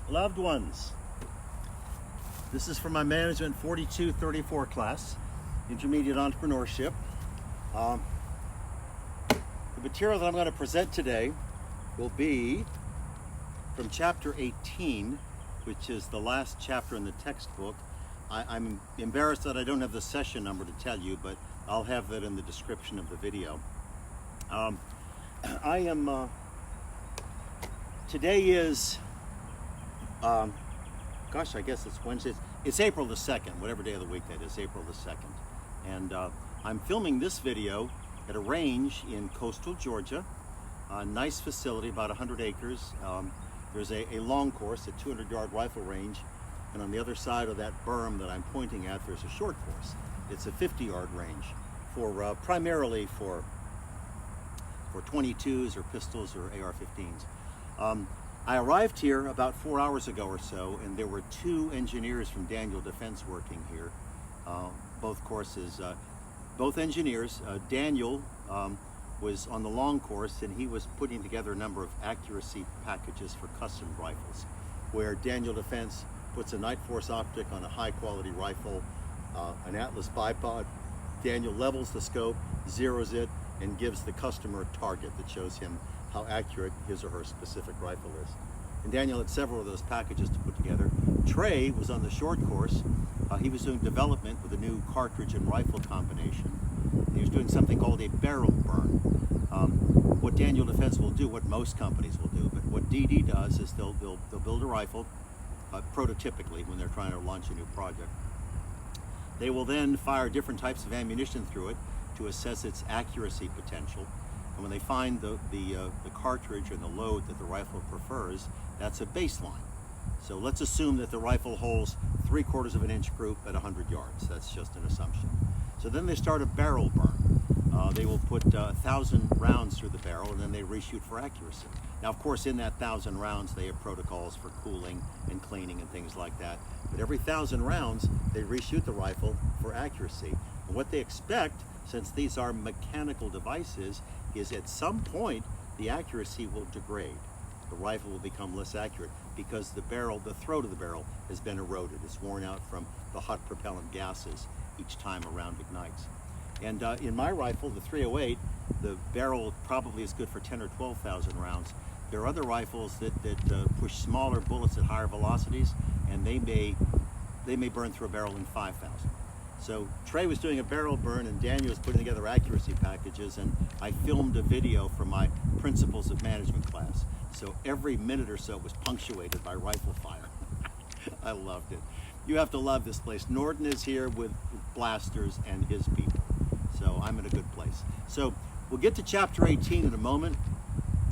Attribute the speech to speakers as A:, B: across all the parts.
A: Loved ones, this is for my Management 4234 class, Intermediate Entrepreneurship. The material that I'm going to present today will be from chapter 18, which is the last chapter in the textbook. I'm embarrassed that I don't have the session number to tell you, but I'll have that in the description of the video. Today is, gosh, I guess it's Wednesday. It's April the 2nd, whatever day of the week that is, April the 2nd. And I'm filming this video at a range in coastal Georgia, a nice facility, about 100 acres. There's a long course, a 200-yard rifle range, and on the other side of that berm that I'm pointing at, there's a short course. It's a 50-yard range, for primarily for 22s or pistols or AR-15s. I arrived here about 4 hours ago or so, and there were two engineers from Daniel Defense working here. Both courses, both engineers. Daniel was on the long course, and he was putting together a number of accuracy packages for custom rifles, where Daniel Defense puts a Night Force optic on a high-quality rifle, an Atlas bipod. Daniel levels the scope, zeroes it, and gives the customer a target that shows him how accurate his or her specific rifle is. And Daniel had several of those packages to put together. Trey was on the short course. He was doing development with a new cartridge and rifle combination. He was doing something called a barrel burn. What Daniel Defense will do, what most companies will do, but what DD does is they'll build a rifle, prototypically when they're trying to launch a new project. They will then fire different types of ammunition through it to assess its accuracy potential. And when they find the cartridge and the load that the rifle prefers, that's a baseline. So let's assume that the rifle holds 3/4 of an inch group at 100 yards. That's just an assumption. So then they start a barrel burn. They will put 1,000 rounds through the barrel, and then they reshoot for accuracy. Now, of course, in that 1,000 rounds, they have protocols for cooling and cleaning and things like that. But every 1,000 rounds, they reshoot the rifle for accuracy. And what they expect, since these are mechanical devices, is at some point the accuracy will degrade. The rifle will become less accurate because the throat of the barrel has been eroded. It's worn out from the hot propellant gases each time a round ignites. And in my rifle, the 308, the barrel probably is good for 10 or 12,000 rounds. There are other rifles that push smaller bullets at higher velocities, and they may burn through a barrel in 5,000. So Trey was doing a barrel burn, and Daniel was putting together accuracy packages, and I filmed a video for my Principles of Management class. So every minute or so was punctuated by rifle fire. I loved it. You have to love this place. Norton is here with blasters and his people. So I'm in a good place. So we'll get to chapter 18 in a moment.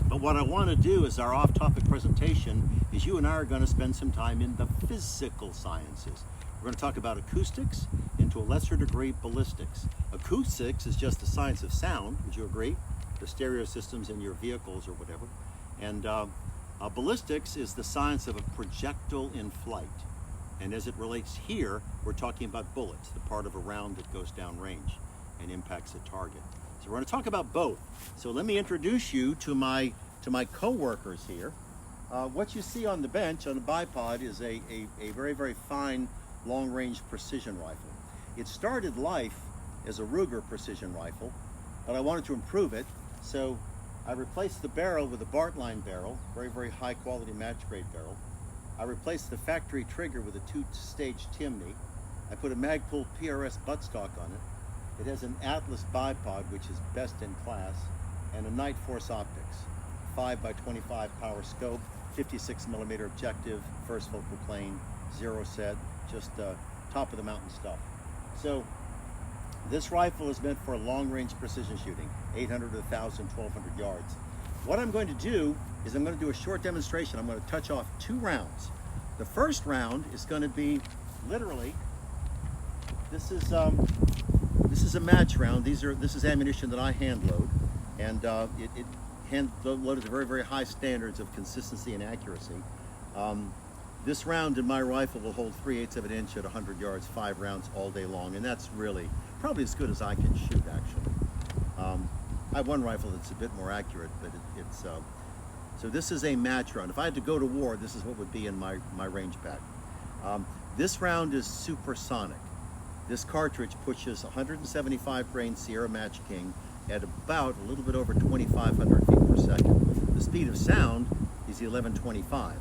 A: But what I want to do as our off-topic presentation is you and I are going to spend some time in the physical sciences. We're going to talk about acoustics and to a lesser degree ballistics. Acoustics is just the science of sound, would you agree? The stereo systems in your vehicles or whatever. And ballistics is the science of a projectile in flight. And as it relates here, we're talking about bullets, the part of a round that goes downrange and impacts a target. So we're going to talk about both. So let me introduce you to my co-workers here. What you see on the bench, on the bipod, is a very, very fine long-range precision rifle. It started life as a Ruger precision rifle, but I wanted to improve it. So I replaced the barrel with a Bartline barrel, very, very high-quality match-grade barrel. I replaced the factory trigger with a 2-stage Timney. I put a Magpul PRS buttstock on it. It has an Atlas bipod, which is best in class, and a Night Force optics, 5x25 power scope, 56mm objective, first focal plane, zero set, just top of the mountain stuff. So this rifle is meant for long-range precision shooting, 800 to 1,000, 1,200 yards. What I'm going to do is I'm going to do a short demonstration. I'm going to touch off 2 rounds. The first round is going to be literally, this is a match round. This is ammunition that I hand load, and it hand loaded to very, very high standards of consistency and accuracy. This round in my rifle will hold 3/8 of an inch at 100 yards, 5 rounds all day long, and that's really probably as good as I can shoot, actually. I have one rifle that's a bit more accurate, but So this is a match round. If I had to go to war, this is what would be in my range pack. This round is supersonic. This cartridge pushes 175 grain Sierra Match King at about a little bit over 2,500 feet per second. The speed of sound is 1125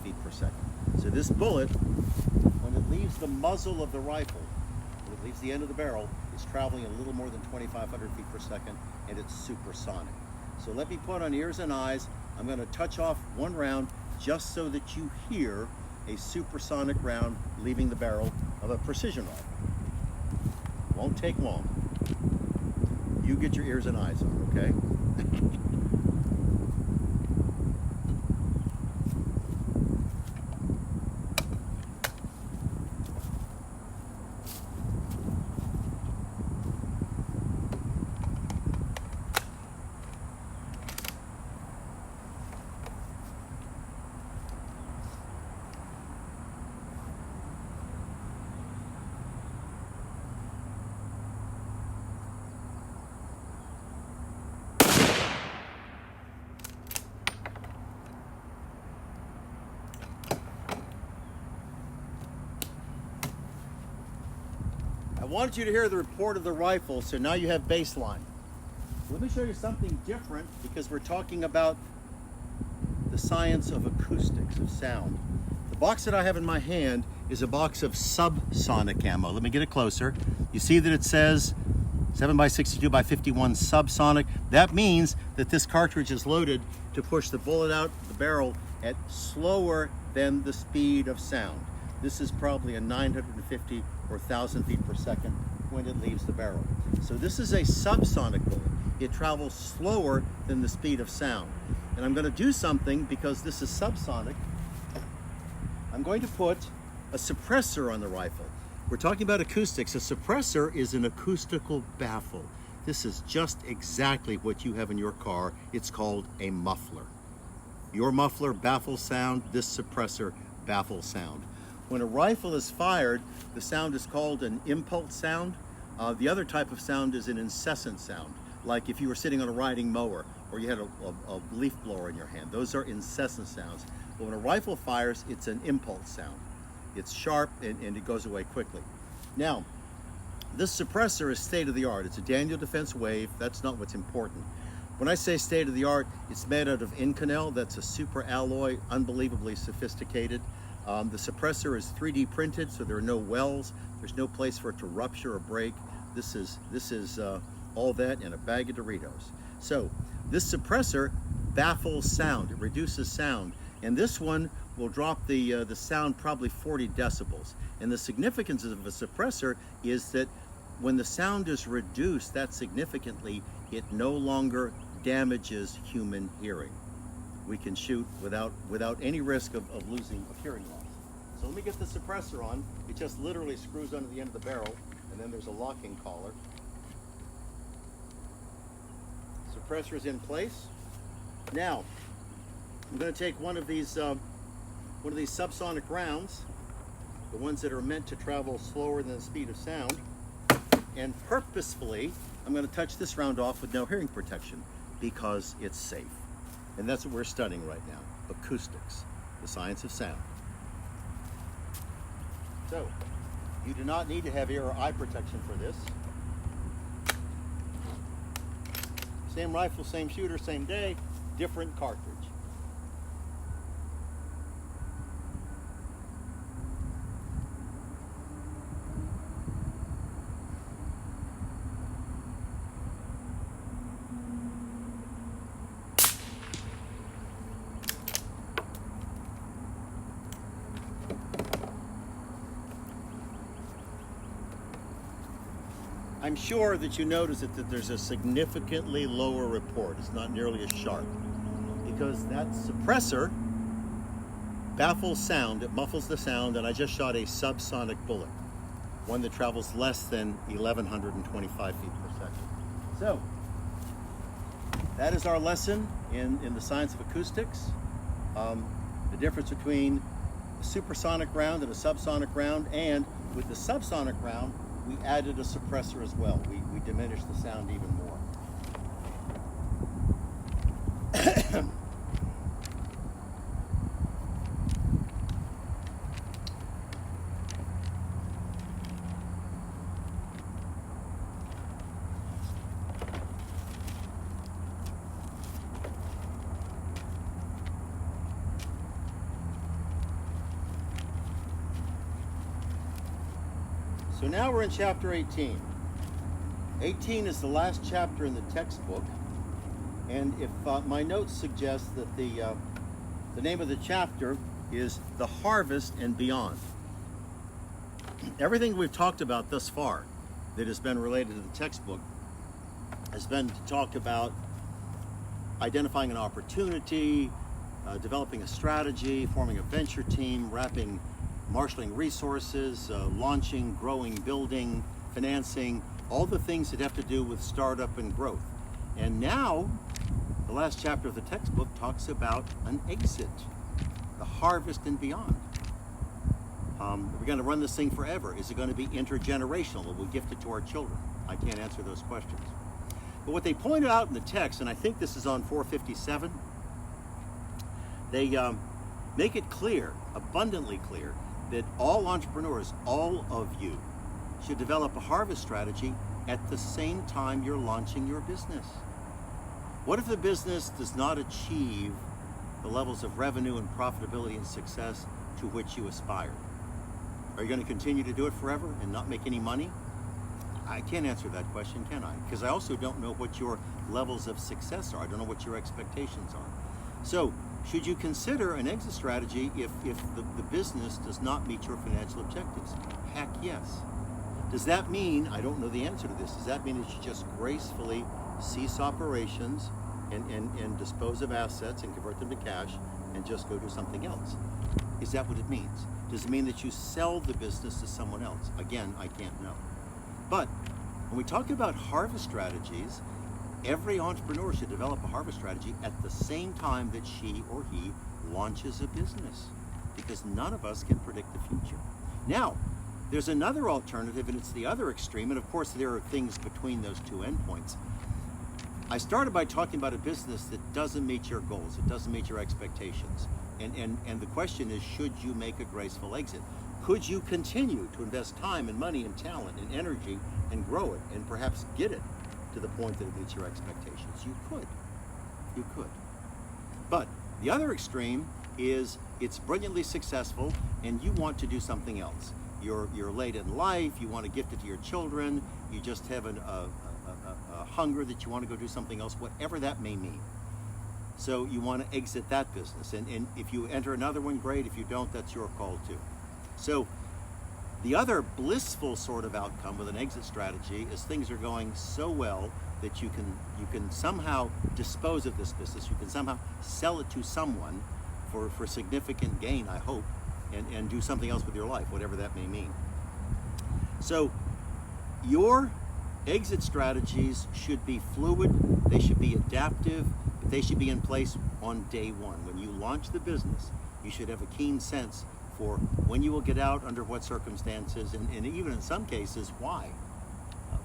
A: feet per second. So this bullet, when it leaves the muzzle of the rifle, when it leaves the end of the barrel, it's traveling a little more than 2,500 feet per second, and it's supersonic. So let me put on ears and eyes. I'm going to touch off one round just so that you hear a supersonic round leaving the barrel of a precision rifle. Won't take long. You get your ears and eyes on, okay? I wanted you to hear the report of the rifle, so now you have baseline. Let me show you something different, because we're talking about the science of acoustics, of sound. The box that I have in my hand is a box of subsonic ammo. Let me get it closer. You see that it says 7x62x51 subsonic. That means that this cartridge is loaded to push the bullet out the barrel at slower than the speed of sound. This is probably a 950 or 1,000 feet per second when it leaves the barrel. So this is a subsonic bullet. It travels slower than the speed of sound. And I'm going to do something, because this is subsonic. I'm going to put a suppressor on the rifle. We're talking about acoustics. A suppressor is an acoustical baffle. This is just exactly what you have in your car. It's called a muffler. Your muffler baffles sound. This suppressor baffles sound. When a rifle is fired, the sound is called an impulse sound. The other type of sound is an incessant sound, like if you were sitting on a riding mower or you had a leaf blower in your hand. Those are incessant sounds. But when a rifle fires, it's an impulse sound. It's sharp and it goes away quickly. Now, this suppressor is state-of-the-art. It's a Daniel Defense Wave. That's not what's important. When I say state-of-the-art, it's made out of Inconel. That's a super alloy, unbelievably sophisticated. The suppressor is 3D printed, so there are no wells. There's no place for it to rupture or break. This is all that in a bag of Doritos. So this suppressor baffles sound. It reduces sound, and this one will drop the sound probably 40 decibels. And the significance of a suppressor is that when the sound is reduced that significantly, it no longer damages human hearing. We can shoot without any risk of losing a hearing loss. So let me get the suppressor on. It just literally screws onto the end of the barrel, and then there's a locking collar. Suppressor is in place. Now, I'm going to take one of these subsonic rounds, the ones that are meant to travel slower than the speed of sound, and purposefully, I'm going to touch this round off with no hearing protection, because it's safe. And that's what we're studying right now, acoustics, the science of sound. So, you do not need to have ear or eye protection for this. Same rifle, same shooter, same day, different cartridge. I'm sure that you notice that there's a significantly lower report. It's not nearly as sharp, because that suppressor baffles sound. It muffles the sound, and I just shot a subsonic bullet, one that travels less than 1,125 feet per second. So that is our lesson in the science of acoustics. The difference between a supersonic round and a subsonic round, and with the subsonic round, we added a suppressor as well. We diminished the sound even more. So now we're in chapter 18. 18 is the last chapter in the textbook, and if my notes suggest that the name of the chapter is The Harvest and Beyond. Everything we've talked about thus far that has been related to the textbook has been to talk about identifying an opportunity, developing a strategy, forming a venture team, marshaling resources, launching, growing, building, financing, all the things that have to do with startup and growth. And now, the last chapter of the textbook talks about an exit, the harvest and beyond. We're going to run this thing forever. Is it going to be intergenerational? Will we gift it to our children? I can't answer those questions. But what they pointed out in the text, and I think this is on 457, they make it clear, abundantly clear, that all entrepreneurs, all of you, should develop a harvest strategy at the same time you're launching your business. What if the business does not achieve the levels of revenue and profitability and success to which you aspire? Are you going to continue to do it forever and not make any money? I can't answer that question, can I? Because I also don't know what your levels of success are. I don't know what your expectations are. So, should you consider an exit strategy if the business does not meet your financial objectives? Heck yes. Does that mean, I don't know the answer to this, does that mean that you just gracefully cease operations and dispose of assets and convert them to cash and just go do something else? Is that what it means? Does it mean that you sell the business to someone else? Again, I can't know. But when we talk about harvest strategies, every entrepreneur should develop a harvest strategy at the same time that she or he launches a business, because none of us can predict the future. Now, there's another alternative, and it's the other extreme, and of course there are things between those two endpoints. I started by talking about a business that doesn't meet your goals, it doesn't meet your expectations. And the question is, should you make a graceful exit? Could you continue to invest time and money and talent and energy and grow it and perhaps get it to the point that it meets your expectations? You could. You could. But the other extreme is it's brilliantly successful and you want to do something else. You're late in life, you want to gift it to your children, you just have a hunger that you want to go do something else, whatever that may mean. So you want to exit that business. And if you enter another one, great. If you don't, that's your call too. So the other blissful sort of outcome with an exit strategy is things are going so well that you can somehow dispose of this business. You can somehow sell it to someone for significant gain, I hope, and do something else with your life, whatever that may mean. So your exit strategies should be fluid, they should be adaptive, but they should be in place on day one. When you launch the business, you should have a keen sense for when you will get out, under what circumstances, and even in some cases, why.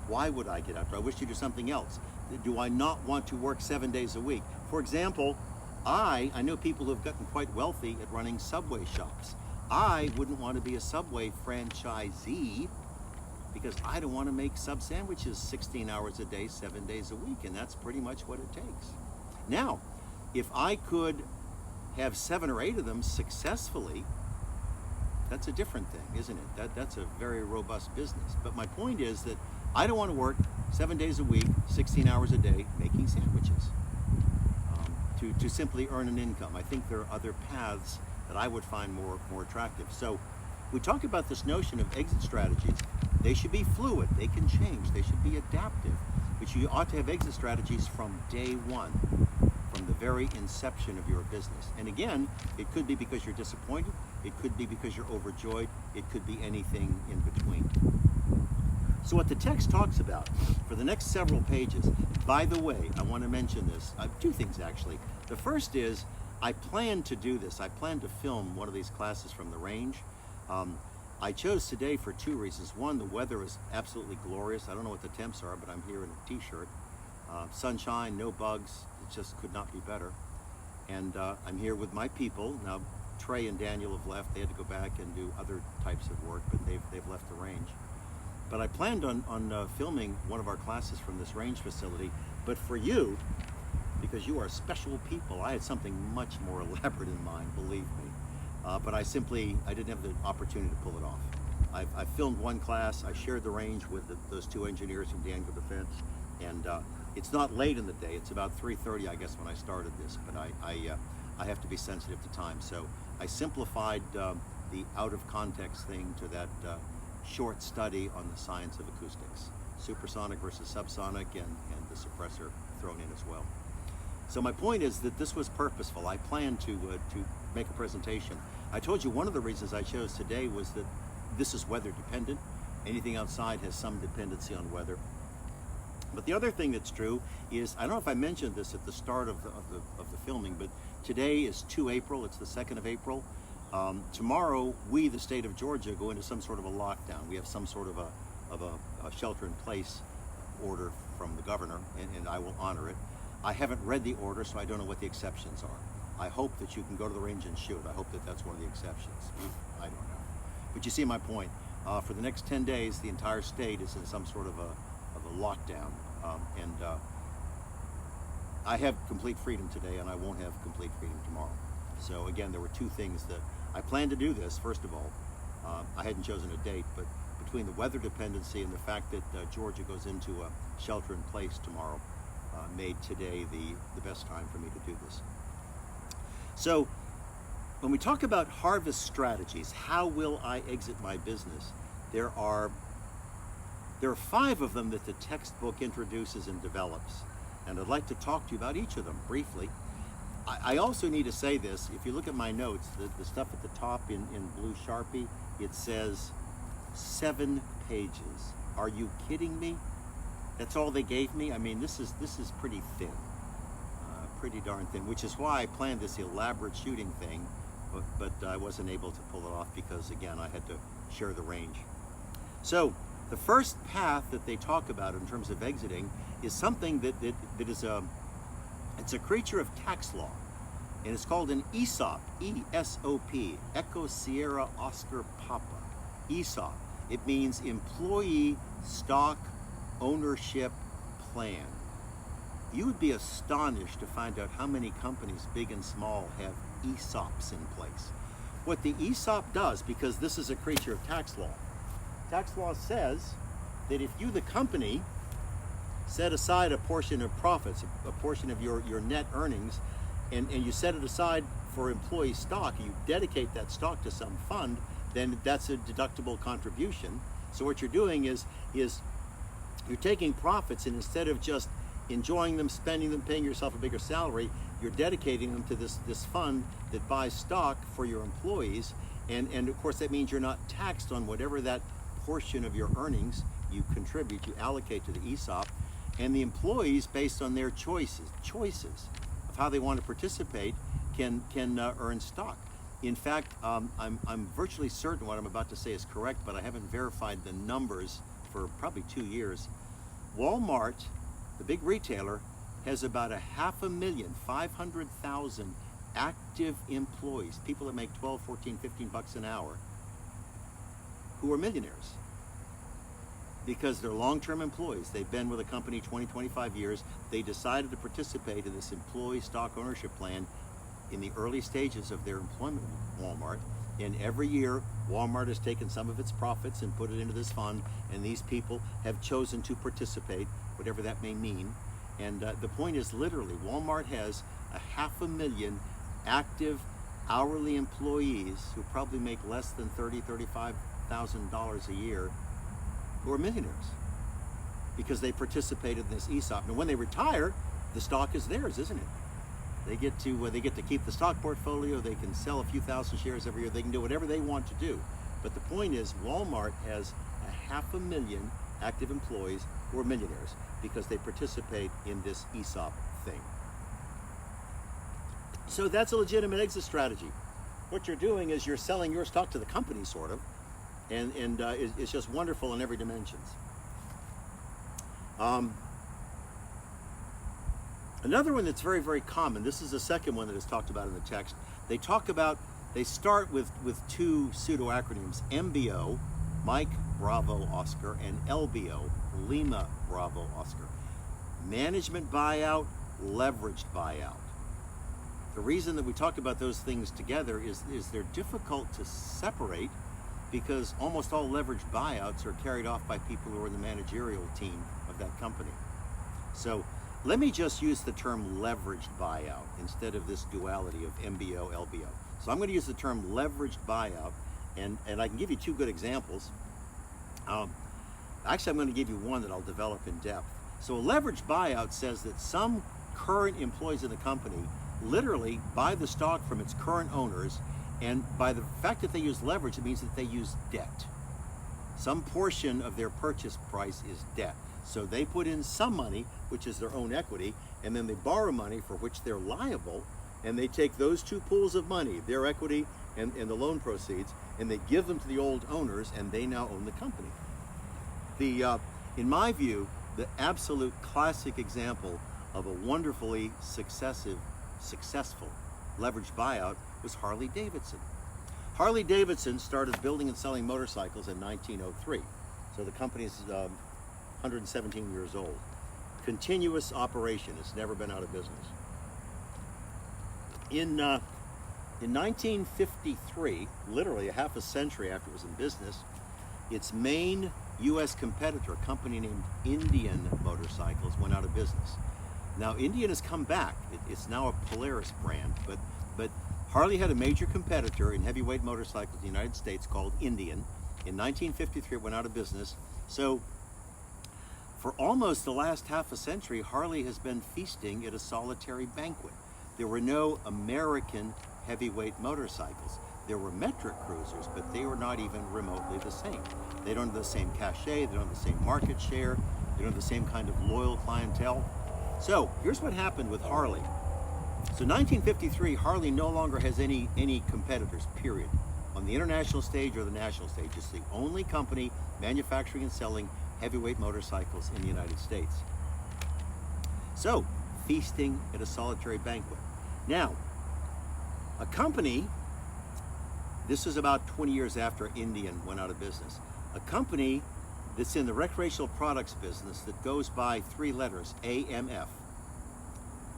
A: Why would I get out? Do I wish to do something else? Do I not want to work 7 days a week? For example, I know people who have gotten quite wealthy at running Subway shops. I wouldn't want to be a Subway franchisee because I don't want to make sub sandwiches 16 hours a day, 7 days a week, and that's pretty much what it takes. Now, if I could have 7 or 8 of them successfully, that's a different thing, isn't it? That's a very robust business. But my point is that I don't want to work 7 days a week, 16 hours a day, making sandwiches to simply earn an income. I think there are other paths that I would find more attractive. So we talk about this notion of exit strategies. They should be fluid, they can change, they should be adaptive, but you ought to have exit strategies from day one, from the very inception of your business. And again, it could be because you're disappointed, it could be because you're overjoyed, it could be anything in between. So what the text talks about for the next several pages, by the way, I want to mention this, 2 things actually. The first is, I plan to do this. I plan to film one of these classes from the range. I chose today for 2 reasons. One, the weather is absolutely glorious. I don't know what the temps are, but I'm here in a t-shirt. Sunshine, no bugs, it just could not be better. And I'm here with my people. Now, Trey and Daniel have left. They had to go back and do other types of work, but they've left the range. But I planned on filming one of our classes from this range facility. But for you, because you are special people, I had something much more elaborate in mind, believe me. But I didn't have the opportunity to pull it off. I filmed one class. I shared the range with those two engineers from Daniel Defense, and it's not late in the day. It's about 3:30, I guess, when I started this, but I have to be sensitive to time. So I simplified the out of context thing to that short study on the science of acoustics, supersonic versus subsonic, and the suppressor thrown in as well. So my point is that this was purposeful. I planned to make a presentation. I told you one of the reasons I chose today was that this is weather dependent. Anything outside has some dependency on weather. But the other thing that's true is, I don't know if I mentioned this at the start of the filming, but today is 2 April, it's the 2nd of April. Tomorrow, we, the state of Georgia, go into some sort of a lockdown. We have some sort of a shelter-in-place order from the governor, and I will honor it. I haven't read the order, so I don't know what the exceptions are. I hope that you can go to the range and shoot. I hope that that's one of the exceptions. I don't know. But you see my point. For the next 10 days, the entire state is in some sort of a lockdown. And I have complete freedom today, and I won't have complete freedom tomorrow. So again, there were two things that I planned to do this. First of all, I hadn't chosen a date, but between the weather dependency and the fact that Georgia goes into a shelter in place tomorrow, made today the best time for me to do this. So when we talk about harvest strategies, how will I exit my business? There are 5 of them that the textbook introduces and develops, and I'd like to talk to you about each of them briefly. I also need to say this. If you look at my notes, the stuff at the top in blue Sharpie, it says 7 pages. Are you kidding me? That's all they gave me? I mean, this is pretty thin, pretty darn thin, which is why I planned this elaborate shooting thing, but I wasn't able to pull it off because, again, I had to share the range. So the first path that they talk about in terms of exiting is something that is it's a creature of tax law, and it's called an ESOP, E-S-O-P, Echo Sierra Oscar Papa, ESOP. It means Employee Stock Ownership Plan. You would be astonished to find out how many companies, big and small, have ESOPs in place. What the ESOP does, because this is a creature of tax law says that if you, the company, set aside a portion of profits, a portion of your net earnings, and you set it aside for employee stock, you dedicate that stock to some fund, then that's a deductible contribution. So what you're doing is you're taking profits, and instead of just enjoying them, spending them, paying yourself a bigger salary, you're dedicating them to this fund that buys stock for your employees, and of course that means you're not taxed on whatever that portion of your earnings you contribute, you allocate to the ESOP, and the employees, based on their choices of how they want to participate, can earn stock. In fact, I'm virtually certain what I'm about to say is correct, but I haven't verified the numbers for probably 2 years. Walmart, the big retailer, has about 500,000 active employees, people that make 12, 14, 15 bucks an hour, who are millionaires because they're long-term employees. They've been with a company 20, 25 years. They decided to participate in this employee stock ownership plan in the early stages of their employment with Walmart. And every year, Walmart has taken some of its profits and put it into this fund, and these people have chosen to participate, whatever that may mean. And the point is, literally, Walmart has 500,000 active hourly employees who probably make less than $30,000-$35,000 a year, who are millionaires because they participated in this ESOP. Now, when they retire, the stock is theirs, isn't it? They get to keep the stock portfolio. They can sell a few thousand shares every year. They can do whatever they want to do. But the point is, Walmart has 500,000 active employees who are millionaires because they participate in this ESOP thing. So that's a legitimate exit strategy. What you're doing is you're selling your stock to the company, sort of, and it's just wonderful in every dimensions. Another one that's very, very common, this is the second one that is talked about in the text. They start with 2 pseudo-acronyms, MBO, Mike Bravo Oscar, and LBO, Lima Bravo Oscar. Management buyout, leveraged buyout. The reason that we talk about those things together is they're difficult to separate because almost all leveraged buyouts are carried off by people who are in the managerial team of that company. So let me just use the term leveraged buyout instead of this duality of MBO, LBO. So I'm going to use the term leveraged buyout, and I can give you two good examples. Actually, I'm going to give you one that I'll develop in depth. So a leveraged buyout says that some current employees of the company literally buy the stock from its current owners, and by the fact that they use leverage, it means that they use debt. Some portion of their purchase price is debt. So they put in some money, which is their own equity, and then they borrow money for which they're liable, and they take those two pools of money, their equity and the loan proceeds, and they give them to the old owners, and they now own the company. In my view, the absolute classic example of a wonderfully successful leveraged buyout was Harley Davidson. Harley Davidson started building and selling motorcycles in 1903. So the company is 117 years old. Continuous operation. It's never been out of business. In 1953, literally a half a century after it was in business, its main U.S. competitor, a company named Indian Motorcycles, went out of business. Now, Indian has come back. It's now a Polaris brand, but Harley had a major competitor in heavyweight motorcycles in the United States called Indian. In 1953, it went out of business. So for almost the last half a century, Harley has been feasting at a solitary banquet. There were no American heavyweight motorcycles. There were metric cruisers, but they were not even remotely the same. They don't have the same cachet, they don't have the same market share, they don't have the same kind of loyal clientele. So here's what happened with Harley. So 1953, Harley no longer has any competitors, period. On the international stage or the national stage, it's the only company manufacturing and selling heavyweight motorcycles in the United States. So, feasting at a solitary banquet. Now, a company, this is about 20 years after Indian went out of business, a company that's in the recreational products business that goes by three letters, AMF,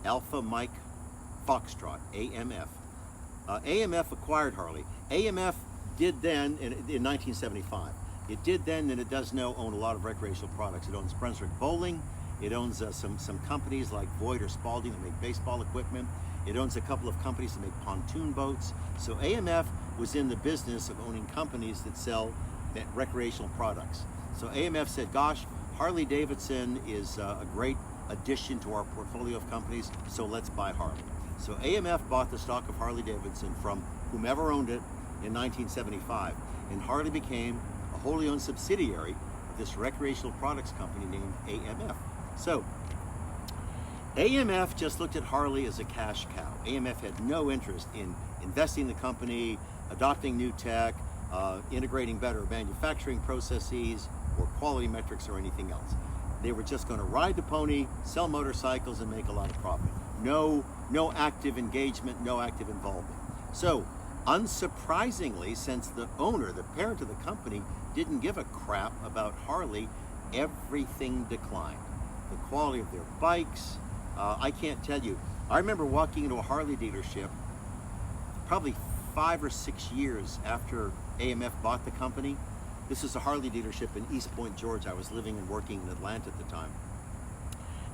A: Alpha Mike Foxtrot, AMF. AMF acquired Harley. AMF did then, in 1975, it did then, and it does now, own a lot of recreational products. It owns Brunswick Bowling. It owns some companies like Voigt or Spalding that make baseball equipment. It owns a couple of companies that make pontoon boats. So AMF was in the business of owning companies that sell recreational products. So AMF said, gosh, Harley Davidson is a great addition to our portfolio of companies, so let's buy Harley. So AMF bought the stock of Harley Davidson from whomever owned it in 1975, and Harley became a wholly owned subsidiary of this recreational products company named AMF. So AMF just looked at Harley as a cash cow. AMF had no interest in investing in the company, adopting new tech, integrating better manufacturing processes or quality metrics or anything else. They were just going to ride the pony, sell motorcycles, and make a lot of profit. No active engagement, no active involvement. So, unsurprisingly, since the owner, the parent of the company, didn't give a crap about Harley, everything declined. The quality of their bikes, I can't tell you. I remember walking into a Harley dealership probably 5 or 6 years after AMF bought the company. This is a Harley dealership in East Point, Georgia. I was living and working in Atlanta at the time.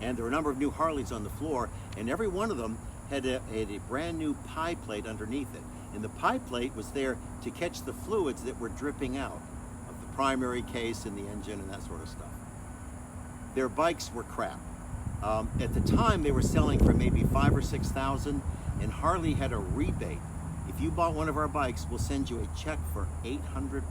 A: And there were a number of new Harleys on the floor, and every one of them had a brand new pie plate underneath it. And the pie plate was there to catch the fluids that were dripping out of the primary case and the engine and that sort of stuff. Their bikes were crap. At the time, they were selling for maybe $5,000 or $6,000, and Harley had a rebate. If you bought one of our bikes, we'll send you a check for $800.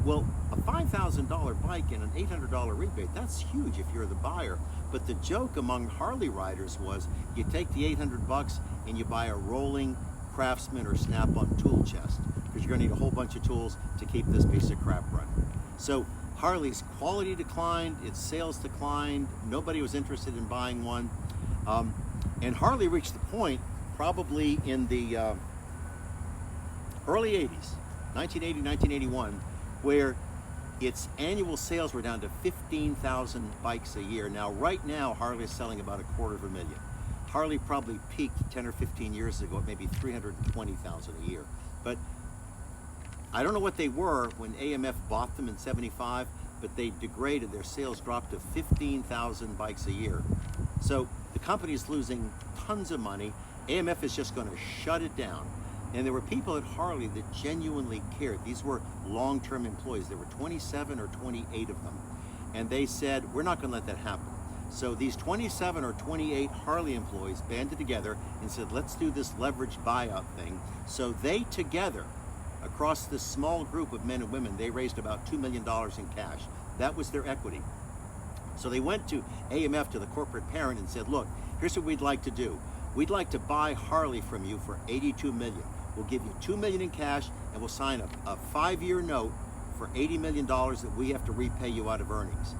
A: Well, a $5,000 bike and an $800 rebate, that's huge if you're the buyer. But the joke among Harley riders was you take the $800 and you buy a rolling Craftsman or Snap-on tool chest because you're going to need a whole bunch of tools to keep this piece of crap running. So Harley's quality declined, its sales declined, nobody was interested in buying one. And Harley reached the point probably in the early 80s, 1980, 1981, where its annual sales were down to 15,000 bikes a year. Now, right now, Harley is selling about 250,000. Harley probably peaked 10 or 15 years ago at maybe 320,000 a year. But I don't know what they were when AMF bought them in 75, but they degraded. Their sales dropped to 15,000 bikes a year. So the company's losing tons of money. AMF is just going to shut it down. And there were people at Harley that genuinely cared. These were long-term employees. There were 27 or 28 of them. And they said, we're not going to let that happen. So these 27 or 28 Harley employees banded together and said, let's do this leveraged buyout thing. So they together, across this small group of men and women, they raised about $2 million in cash. That was their equity. So they went to AMF, to the corporate parent, and said, look, here's what we'd like to do. We'd like to buy Harley from you for $82 million. We'll give you $2 million in cash, and we'll sign a 5-year note for $80 million that we have to repay you out of earnings.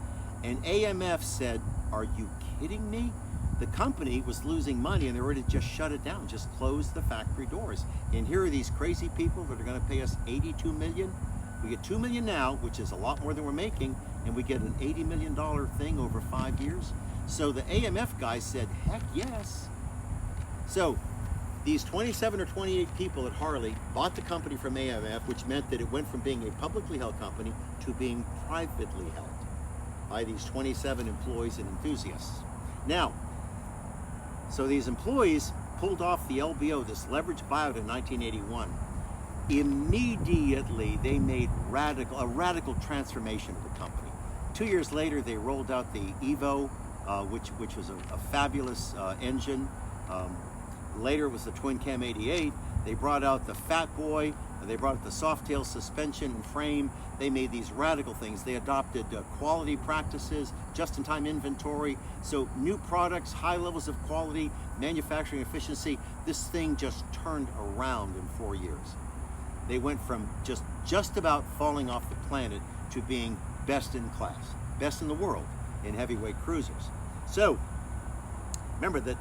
A: And AMF said, are you kidding me? The company was losing money and they were ready to just shut it down, just close the factory doors. And here are these crazy people that are going to pay us $82 million. We get $2 million now, which is a lot more than we're making, and we get an $80 million thing over 5 years. So the AMF guy said, heck yes. So these 27 or 28 people at Harley bought the company from AMF, which meant that it went from being a publicly held company to being privately held by these 27 employees and enthusiasts. Now, so these employees pulled off the LBO, this leveraged buyout in 1981. Immediately, they made a radical transformation of the company. 2 years later, they rolled out the Evo, which was a fabulous engine. Later, it was the Twin Cam 88. They brought out the Fat Boy. They brought out the Softail suspension and frame. They made these radical things. They adopted quality practices, just-in-time inventory. So new products, high levels of quality, manufacturing efficiency. This thing just turned around in 4 years. They went from just about falling off the planet to being best in class, best in the world in heavyweight cruisers. So remember that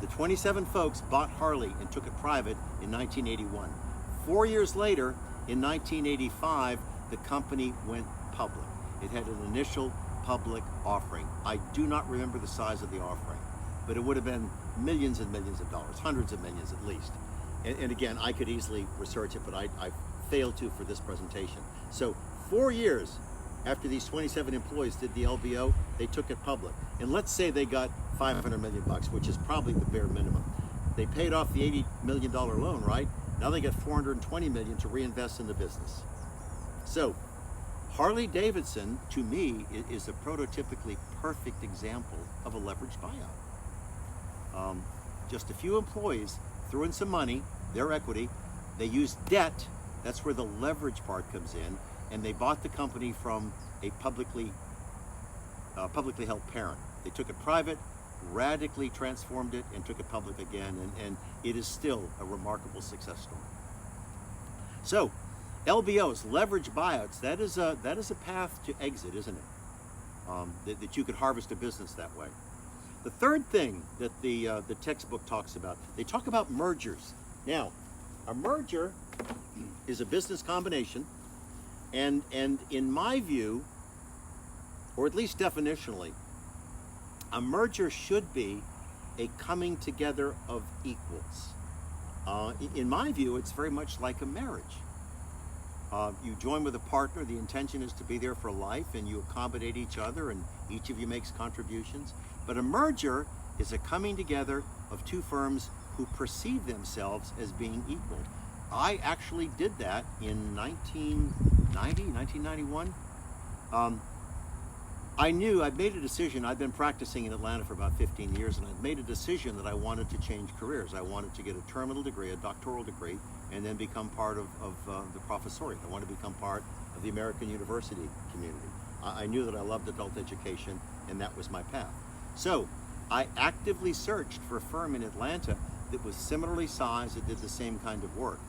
A: the 27 folks bought Harley and took it private in 1981. 4 years later, in 1985, the company went public. It had an initial public offering. I do not remember the size of the offering, but it would have been millions and millions of dollars, hundreds of millions at least. And again, I could easily research it, but I failed to for this presentation. So 4 years after these 27 employees did the LBO, they took it public. And let's say they got $500 million, which is probably the bare minimum. They paid off the $80 million loan, right? Now they got $420 million to reinvest in the business. So Harley Davidson, to me, is a prototypically perfect example of a leveraged buyout. Just a few employees threw in some money, their equity. They used debt. That's where the leverage part comes in. And they bought the company from a publicly held parent. They took it private, radically transformed it, and took it public again. And it is still a remarkable success story. So, LBOs, leverage buyouts, that is a path to exit, isn't it? That you could harvest a business that way. The third thing that the textbook talks about, they talk about mergers. Now, a merger is a business combination, and in my view, or at least definitionally, a merger should be a coming together of equals. In my view, it's very much like a marriage. You join with a partner, the intention is to be there for life, and you accommodate each other, and each of you makes contributions. But a merger is a coming together of two firms who perceive themselves as being equal. I actually did that in 1991. I knew, I'd made a decision. I'd been practicing in Atlanta for about 15 years, and I'd made a decision that I wanted to change careers. I wanted to get a terminal degree, a doctoral degree, and then become part of the professoriate. I wanted to become part of the American university community. I knew that I loved adult education, and that was my path. So I actively searched for a firm in Atlanta that was similarly sized, that did the same kind of work.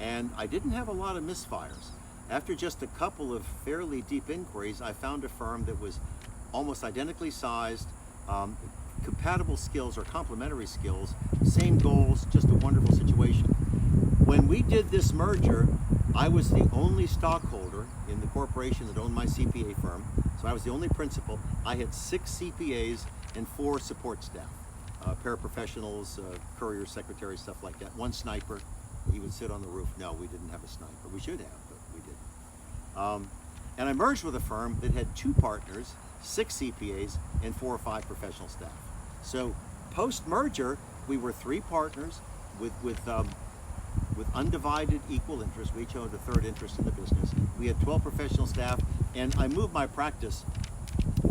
A: And I didn't have a lot of misfires. After just a couple of fairly deep inquiries, I found a firm that was almost identically sized, compatible skills or complementary skills, same goals, just a wonderful situation. When we did this merger, I was the only stockholder in the corporation that owned my CPA firm, so I was the only principal. I had 6 CPAs and 4 support staff, paraprofessionals, couriers, secretaries, stuff like that, 1 sniper. He would sit on the roof. No, we didn't have a sniper. We should have, but we didn't. And I merged with a firm that had 2 partners, 6 CPAs, and 4 or 5 professional staff. So post-merger, we were 3 partners with undivided equal interest. We each owned a third interest in the business. We had 12 professional staff, and I moved my practice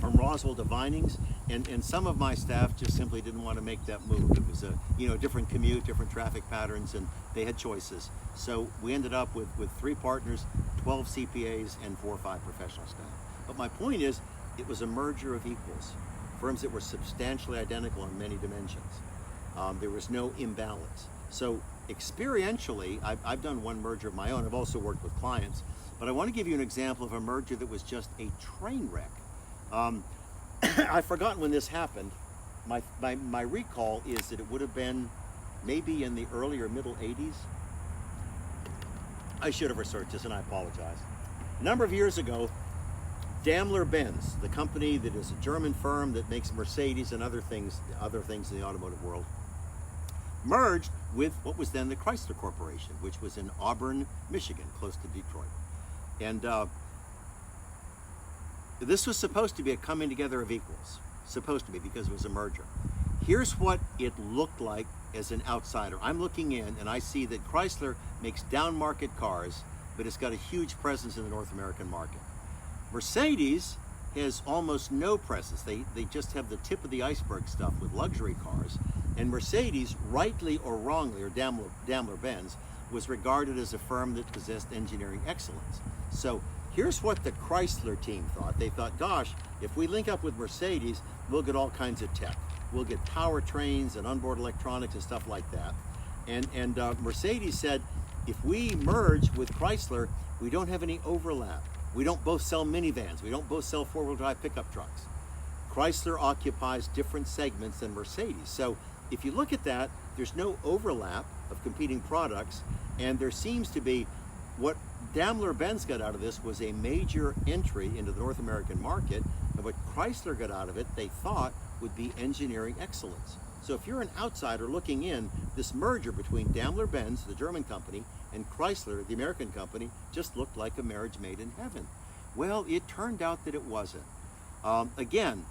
A: from Roswell to Vinings, and some of my staff just simply didn't want to make that move. It was a different commute, different traffic patterns, and they had choices. So we ended up with 3 partners, 12 CPAs, and 4 or 5 professional staff. But my point is, it was a merger of equals, firms that were substantially identical on many dimensions. There was no imbalance. So experientially, I've done one merger of my own. I've also worked with clients, but I want to give you an example of a merger that was just a train wreck. I've forgotten when this happened. My recall is that it would have been maybe in the early or middle 80s. I should have researched this, and I apologize. A number of years ago, Daimler-Benz, the company that is a German firm that makes Mercedes and other things in the automotive world, merged with what was then the Chrysler Corporation, which was in Auburn, Michigan, close to Detroit. And this was supposed to be a coming together of equals, supposed to be, because it was a merger. Here's what it looked like as an outsider. I'm looking in and I see that Chrysler makes down market cars, but it's got a huge presence in the North American market. Mercedes has almost no presence. They just have the tip of the iceberg stuff with luxury cars. And Mercedes, rightly or wrongly, or Daimler-Benz, was regarded as a firm that possessed engineering excellence. So here's what the Chrysler team thought. They thought, gosh, if we link up with Mercedes, we'll get all kinds of tech. We'll get powertrains and onboard electronics and stuff like that. And Mercedes said, if we merge with Chrysler, we don't have any overlap. We don't both sell minivans. We don't both sell four-wheel drive pickup trucks. Chrysler occupies different segments than Mercedes. So if you look at that, there's no overlap of competing products, and there seems to be, what Daimler-Benz got out of this was a major entry into the North American market, and what Chrysler got out of it, they thought, would be engineering excellence. So if you're an outsider looking in, this merger between Daimler-Benz, the German company, and Chrysler, the American company, just looked like a marriage made in heaven. Well, it turned out that it wasn't. Again,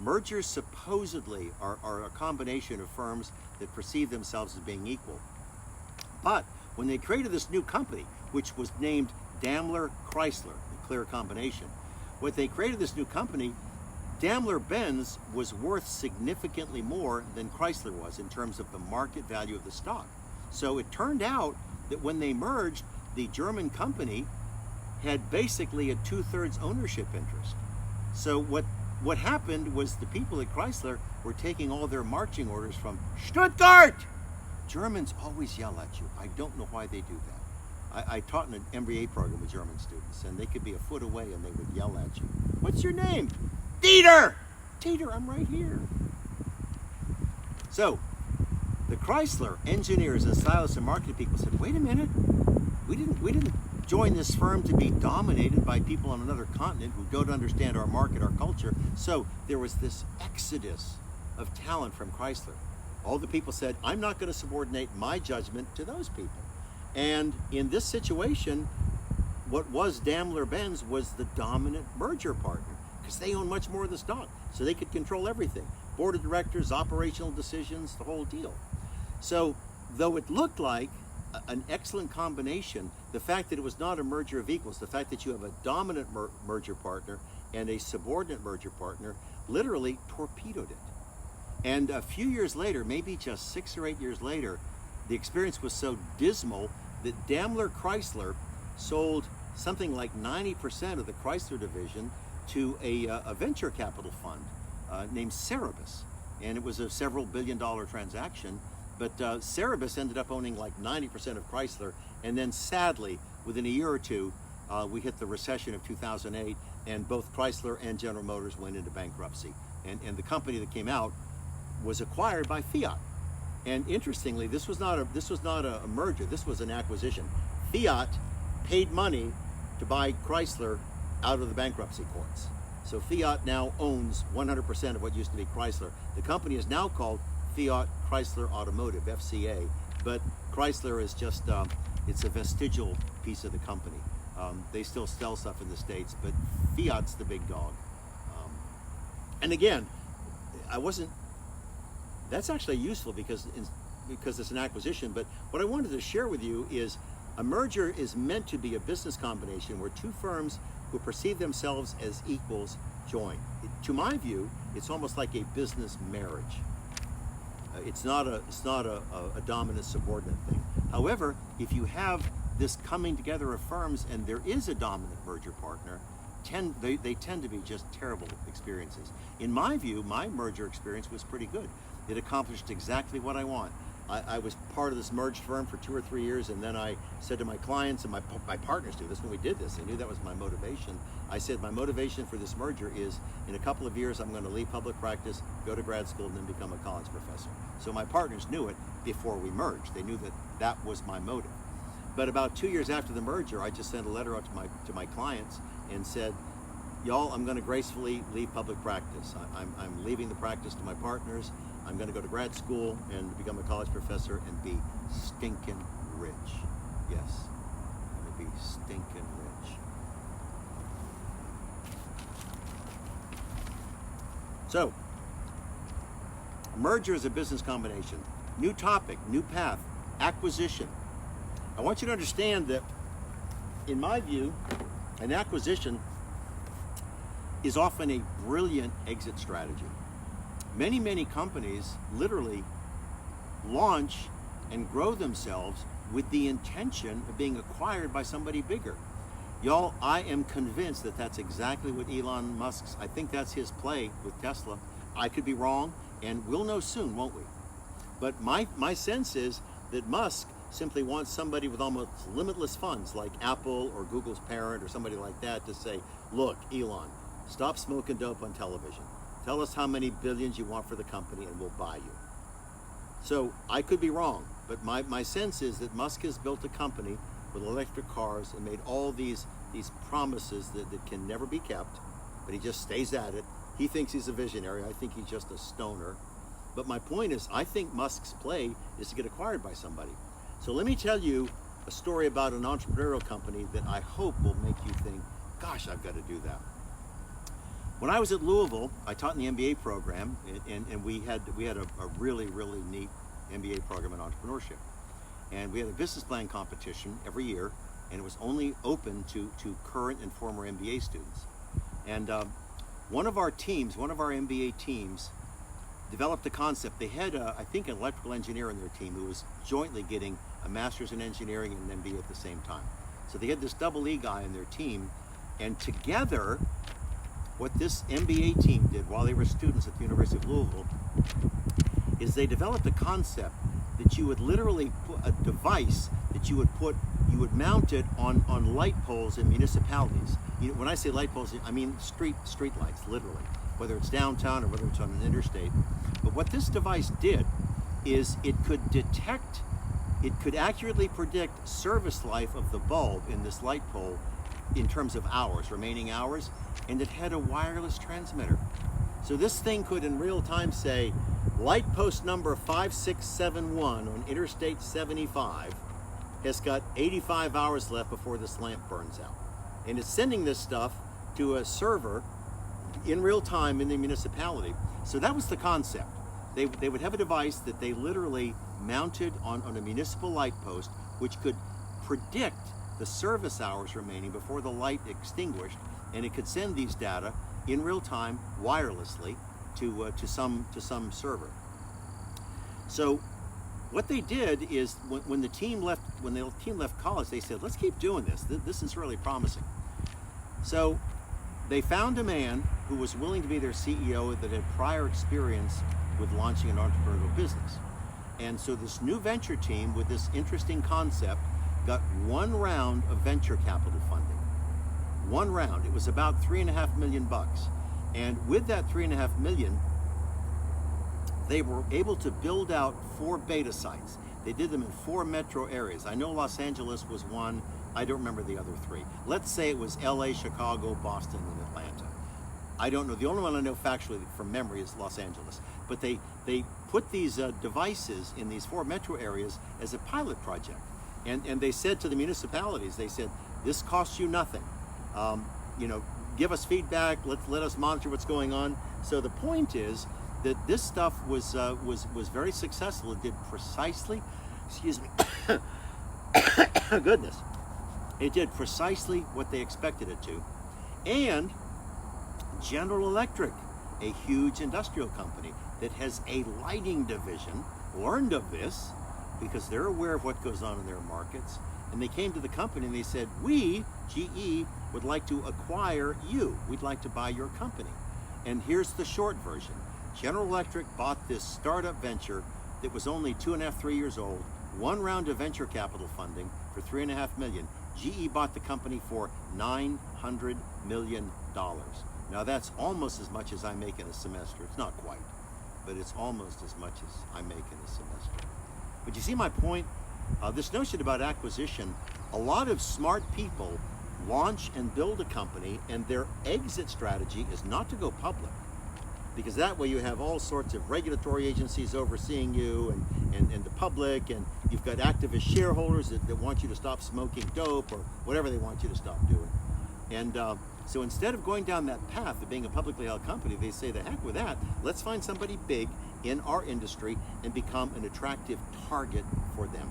A: mergers supposedly are a combination of firms that perceive themselves as being equal. But when they created this new company, which was named Daimler-Chrysler, a clear combination, when they created this new company, Daimler-Benz was worth significantly more than Chrysler was in terms of the market value of the stock. So it turned out that when they merged, the German company had basically a 2/3 ownership interest. So what happened was the people at Chrysler were taking all their marching orders from Stuttgart. Germans always yell at you. I don't know why they do that. I taught in an MBA program with German students, and they could be a foot away and they would yell at you. What's your name? Dieter! Dieter, I'm right here. So the Chrysler engineers and stylists and marketing people said, wait a minute, we didn't join this firm to be dominated by people on another continent who don't understand our market, our culture. So there was this exodus of talent from Chrysler. All the people said, I'm not going to subordinate my judgment to those people. And in this situation, what was Daimler-Benz was the dominant merger partner, because they own much more of the stock, so they could control everything. Board of directors, operational decisions, the whole deal. So though it looked like an excellent combination, the fact that it was not a merger of equals, the fact that you have a dominant merger partner and a subordinate merger partner, literally torpedoed it. And a few years later, maybe just 6 or 8 years later, the experience was so dismal that Daimler-Chrysler sold something like 90% of the Chrysler division to a venture capital fund named Cerebus. And it was a several billion-dollar transaction, but Cerebus ended up owning like 90% of Chrysler, and then sadly, within a year or two, we hit the recession of 2008, and both Chrysler and General Motors went into bankruptcy. And the company that came out was acquired by Fiat. And interestingly, this was not a merger, this was an acquisition. Fiat paid money to buy Chrysler out of the bankruptcy courts. So Fiat now owns 100% of what used to be Chrysler. The company is now called Fiat Chrysler Automotive, FCA, But Chrysler is just, it's a vestigial piece of the company. They still sell stuff in the States, but Fiat's the big dog. And again, that's actually useful because it's an acquisition, but what I wanted to share with you is a merger is meant to be a business combination where two firms who perceive themselves as equals join. To my view, it's almost like a business marriage. It's not a dominant subordinate thing. However, if you have this coming together of firms and there is a dominant merger partner, they tend to be just terrible experiences. In my view, my merger experience was pretty good. It accomplished exactly what I want. I was part of this merged firm for 2 or 3 years, and then I said to my clients, and my partners knew this when we did this, they knew that was my motivation. I said my motivation for this merger is in a couple of years I'm going to leave public practice, go to grad school, and then become a college professor. So my partners knew it before we merged. They knew that that was my motive. But about 2 years after the merger, I just sent a letter out to my clients and said, y'all, I'm going to gracefully leave public practice. I'm leaving the practice to my partners. I'm going to go to grad school and become a college professor and be stinking rich. Yes, I'm going to be stinking rich. So, merger is a business combination. New topic, new path, acquisition. I want you to understand that, in my view, an acquisition is often a brilliant exit strategy. Many companies literally launch and grow themselves with the intention of being acquired by somebody bigger. Y'all, I am convinced that that's exactly what Elon Musk's, I think that's his play with Tesla. I could be wrong, and we'll know soon, won't we? But my sense is that Musk simply wants somebody with almost limitless funds like Apple or Google's parent or somebody like that to say, look, Elon, stop smoking dope on television. Tell us how many billions you want for the company and we'll buy you. So I could be wrong, but my sense is that Musk has built a company with electric cars and made all these promises that can never be kept, but he just stays at it. He thinks he's a visionary. I think he's just a stoner. But my point is, I think Musk's play is to get acquired by somebody. So let me tell you a story about an entrepreneurial company that I hope will make you think, gosh, I've got to do that. When I was at Louisville, I taught in the MBA program, and we had a really neat MBA program in entrepreneurship. And we had a business plan competition every year, and it was only open to current and former MBA students. And one of our MBA teams, developed a concept. They had, I think, an electrical engineer in their team who was jointly getting a master's in engineering and an MBA at the same time. So they had this double E guy in their team, and together, what this MBA team did while they were students at the University of Louisville is they developed a concept that you would literally put a device that you would mount it on light poles in municipalities. You know, when I say light poles, I mean street lights, literally, whether it's downtown or whether it's on an interstate. But what this device did is it could accurately predict service life of the bulb in this light pole in terms of hours, remaining hours, and it had a wireless transmitter. So this thing could in real time say, light post number 5671 on Interstate 75 has got 85 hours left before this lamp burns out. And it's sending this stuff to a server in real time in the municipality. So that was the concept. They would have a device that they literally mounted on a municipal light post, which could predict the service hours remaining before the light extinguished, and it could send these data in real time wirelessly to some server. So what they did is when the team left college, they said, let's keep doing this. This is really promising. So they found a man who was willing to be their CEO that had prior experience with launching an entrepreneurial business. And so this new venture team with this interesting concept got one round of venture capital funding. One round. It was about $3.5 million. And with that $3.5 million, they were able to build out 4 beta sites. They did them in 4 metro areas. I know Los Angeles was one. I don't remember the other 3. Let's say it was LA, Chicago, Boston, and Atlanta. I don't know. The only one I know factually from memory is Los Angeles. But they put these devices in these 4 metro areas as a pilot project. And they said to the municipalities, they said, this costs you nothing. Give us feedback, let us monitor what's going on. So the point is that this stuff was very successful. It did precisely, excuse me, goodness, it did precisely what they expected it to. And General Electric, a huge industrial company that has a lighting division, learned of this because they're aware of what goes on in their markets. And they came to the company and they said, we, GE, would like to acquire you. We'd like to buy your company. And here's the short version. General Electric bought this startup venture that was only 2.5, 3 years old, 1 round of venture capital funding for $3.5 million. GE bought the company for $900 million. Now that's almost as much as I make in a semester. It's not quite, but it's almost as much as I make in a semester. But you see my point? This notion about acquisition, a lot of smart people launch and build a company, and their exit strategy is not to go public, because that way you have all sorts of regulatory agencies overseeing you and the public, and you've got activist shareholders that want you to stop smoking dope or whatever they want you to stop doing. And so instead of going down that path of being a publicly held company, they say, the heck with that, let's find somebody big in our industry and become an attractive target for them.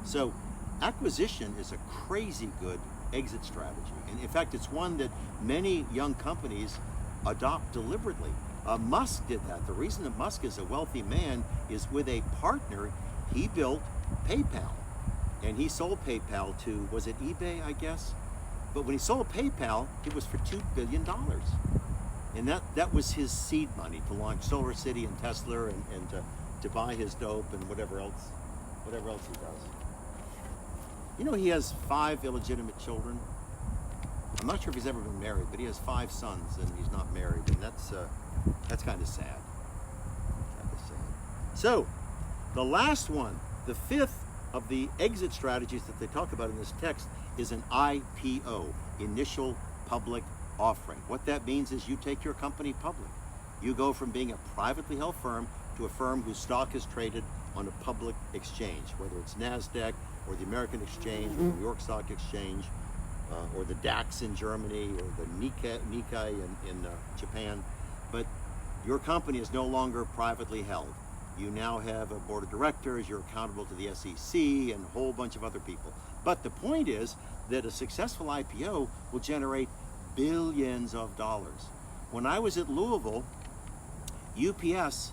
A: So acquisition is a crazy good exit strategy. And in fact, it's one that many young companies adopt deliberately. Musk did that. The reason that Musk is a wealthy man is with a partner, he built PayPal. And he sold PayPal to, was it eBay, I guess? But when he sold PayPal, it was for $2 billion. And that was his seed money to launch Solar City and Tesla and to buy his dope and whatever else he does. He has 5 illegitimate children. I'm not sure if he's ever been married, but he has 5 sons and he's not married, and that's kind of sad. So, the last one, the 5th of the exit strategies that they talk about in this text is an IPO, initial public offering. What that means is you take your company public. You go from being a privately held firm to a firm whose stock is traded on a public exchange, whether it's NASDAQ or the American Exchange or the New York Stock Exchange or the DAX in Germany or the Nikkei in Japan. But your company is no longer privately held. You now have a board of directors, you're accountable to the SEC and a whole bunch of other people. But the point is that a successful IPO will generate billions of dollars. When I was at Louisville, UPS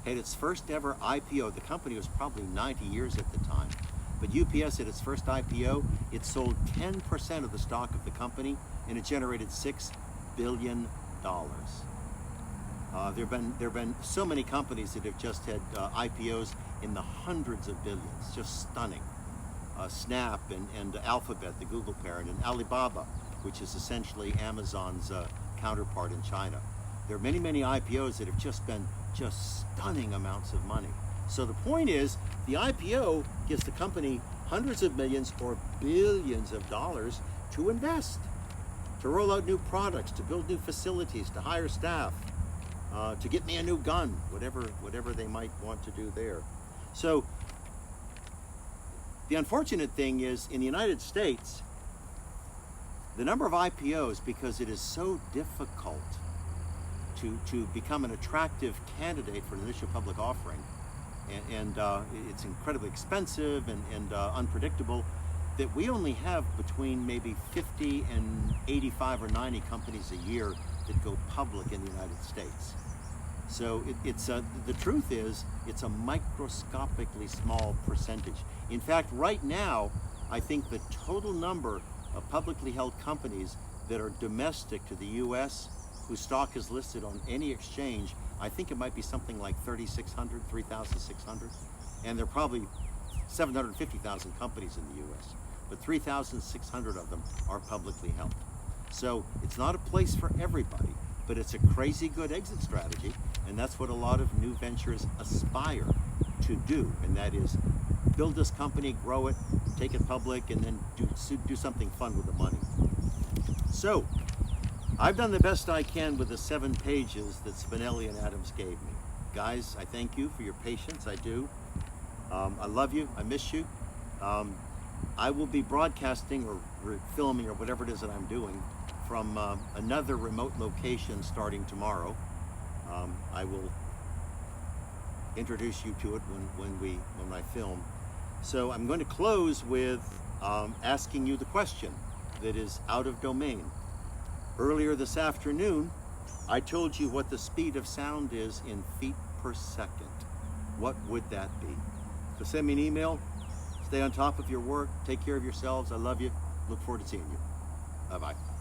A: had its first ever IPO. The company was probably 90 years at the time. But UPS at its first IPO, it sold 10% of the stock of the company, and it generated $6 billion. There have been so many companies that have just had IPOs in the hundreds of billions, just stunning. Snap and Alphabet, the Google parent, and Alibaba, which is essentially Amazon's counterpart in China. There are many, many IPOs that have just been stunning amounts of money. So the point is, the IPO gives the company hundreds of millions or billions of dollars to invest, to roll out new products, to build new facilities, to hire staff, to get me a new gun, whatever they might want to do there. So the unfortunate thing is, in the United States, the number of IPOs, because it is so difficult to become an attractive candidate for an initial public offering, and it's incredibly expensive and unpredictable, that we only have between maybe 50 and 85 or 90 companies a year that go public in the United States. So the truth is, it's a microscopically small percentage. In fact, right now, I think the total number of publicly held companies that are domestic to the U.S., whose stock is listed on any exchange, I think it might be something like 3,600, 3,600. And there are probably 750,000 companies in the U.S., but 3,600 of them are publicly held. So it's not a place for everybody, but it's a crazy good exit strategy, and that's what a lot of new ventures aspire to do, and that is build this company, grow it, take it public, and then do something fun with the money. So I've done the best I can with the 7 pages that Spinelli and Adams gave me. Guys, I thank you for your patience, I do. I love you, I miss you. I will be broadcasting or filming or whatever it is that I'm doing from another remote location starting tomorrow. I will introduce you to it when I film. So I'm going to close with asking you the question that is out of domain. Earlier this afternoon, I told you what the speed of sound is in feet per second. What would that be? So send me an email. Stay on top of your work. Take care of yourselves. I love you. Look forward to seeing you. Bye-bye.